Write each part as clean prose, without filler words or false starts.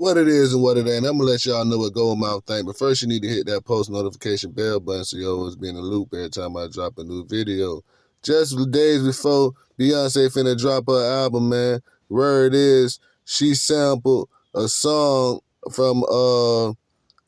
what it is and what it ain't. I'm gonna let y'all know what Goldmouth think, but first you need to hit that post notification bell button so you always be in the loop every time I drop a new video. Just days before Beyonce finna drop her album, man, word is she sampled a song from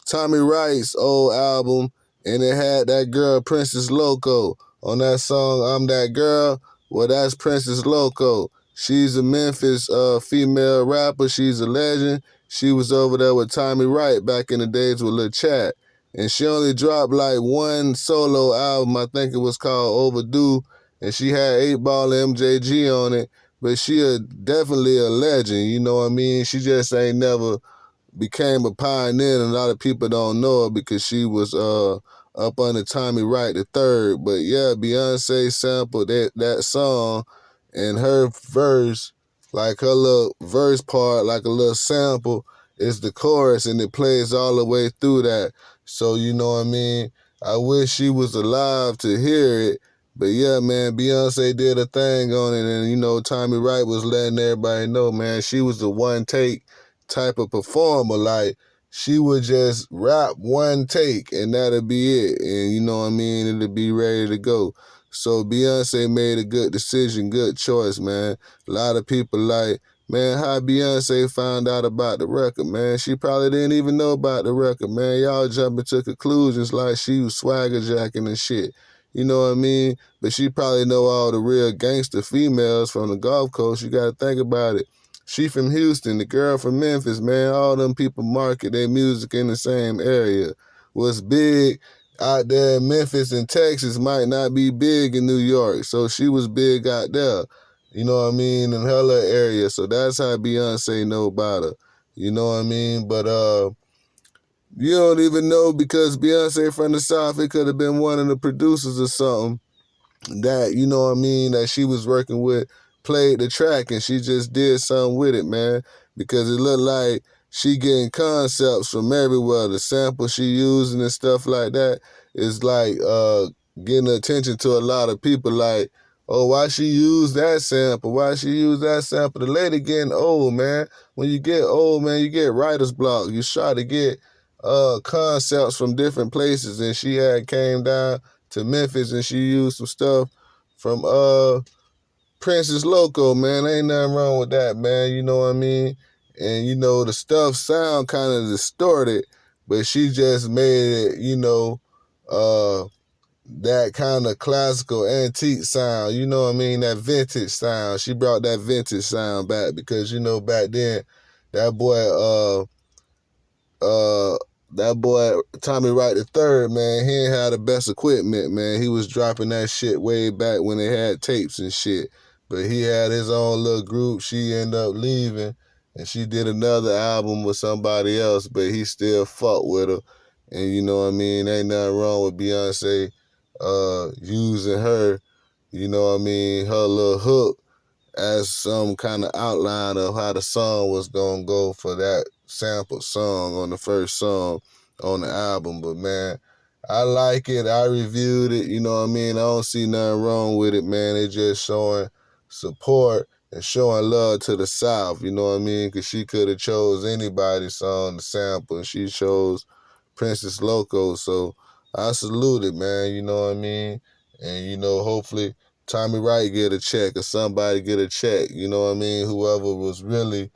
Tommy Wright's old album, and it had that girl Princess Loko on that song. I'm That Girl. Well, that's Princess Loko. She's a Memphis female rapper. She's a legend. She was over there with Tommy Wright back in the days with Lil Chat. And she only dropped like one solo album. I think it was called Overdue. And she had 8 Ball and MJG on it. But definitely a legend, you know what I mean? She just ain't never became a pioneer, and a lot of people don't know her because she was up under Tommy Wright the third. But yeah, Beyonce sampled that song, and her verse, like her little verse part, like a little sample, is the chorus, and it plays all the way through that. So you know what I mean? I wish she was alive to hear it. But yeah, man, Beyonce did a thing on it, and you know, Tommy Wright was letting everybody know, man, she was the one take type of performer. Like, she would just rap one take and that'll be it. And you know what I mean? It'll be ready to go. So Beyonce made a good decision, good choice, man. A lot of people like, man, how Beyonce found out about the record, man? She probably didn't even know about the record, man. Y'all jumping to conclusions like she was swagger jacking and shit. You know what I mean? But she probably know all the real gangster females from the Gulf Coast. You got to think about it. She from Houston, the girl from Memphis, man. All them people market their music in the same area. What's big out there in Memphis and Texas might not be big in New York. So she was big out there, you know what I mean, in her little area. So that's how Beyonce know about her. You know what I mean? But you don't even know because Beyonce from the South, it could have been one of the producers or something that, you know what I mean, that she was working with played the track and she just did something with it, man, because it looked like she getting concepts from everywhere. The sample she using and stuff like that is like getting attention to a lot of people. Like, oh, why she use that sample? Why she use that sample? The lady getting old, man. When you get old, man, you get writer's block. You try to get concepts from different places, and she had came down to Memphis and she used some stuff from Princess Loko, man. Ain't nothing wrong with that, man. You know what I mean? And you know, the stuff sound kind of distorted, but she just made it, you know, that kind of classical antique sound, you know what I mean? That vintage sound. She brought that vintage sound back because, you know, back then, that boy, that boy Tommy Wright the third, man, he ain't had the best equipment, man. He was dropping that shit way back when they had tapes and shit. But he had his own little group. She ended up leaving, and she did another album with somebody else, but he still fucked with her. And you know what I mean? Ain't nothing wrong with Beyonce using her, you know what I mean, her little hook as some kind of outline of how the song was gonna go for that sample song on the first song on the album. But man, I like it. I reviewed it. You know what I mean? I don't see nothing wrong with it, man. It just showing support and showing love to the South. You know what I mean? Because she could have chose anybody's song to sample, and she chose Princess Loko. So I salute it, man. You know what I mean? And you know, hopefully Tommy Wright get a check or somebody get a check, you know what I mean? Whoever was really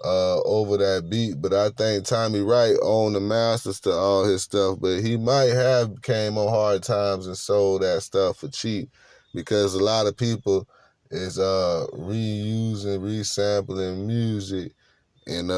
over that beat. But I think Tommy Wright owned the masters to all his stuff, but he might have came on Hard Times and sold that stuff for cheap because a lot of people is reusing, resampling music and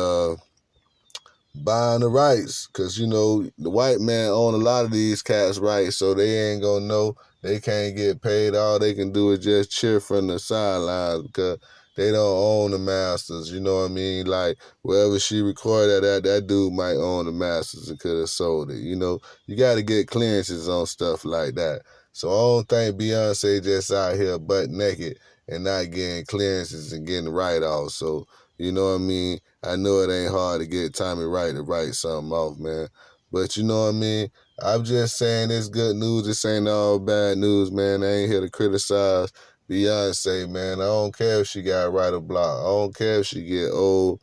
buying the rights, because you know the white man own a lot of these cats' rights, so they ain't gonna know. They can't get paid. All they can do is just cheer from the sidelines because they don't own the masters. You know what I mean? Like wherever she recorded that dude might own the masters and could have sold it. You know, you got to get clearances on stuff like that. So I don't think Beyonce just out here butt naked and not getting clearances and getting write-offs. So you know what I mean? I know it ain't hard to get Tommy Wright to write something off, man. But you know what I mean? I'm just saying it's good news. This ain't all bad news, man. I ain't here to criticize Beyonce, man. I don't care if she got writer block. I don't care if she get old.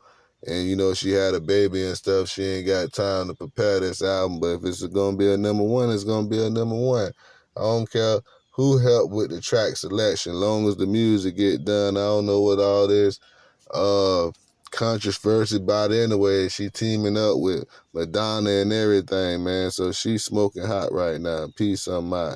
And, you know, she had a baby and stuff. She ain't got time to prepare this album. But if it's going to be a number one, it's going to be a number one. I don't care who helped with the track selection. Long as the music get done, I don't know what all this controversy about anyway. She teaming up with Madonna and everything, man. So she's smoking hot right now. Peace on my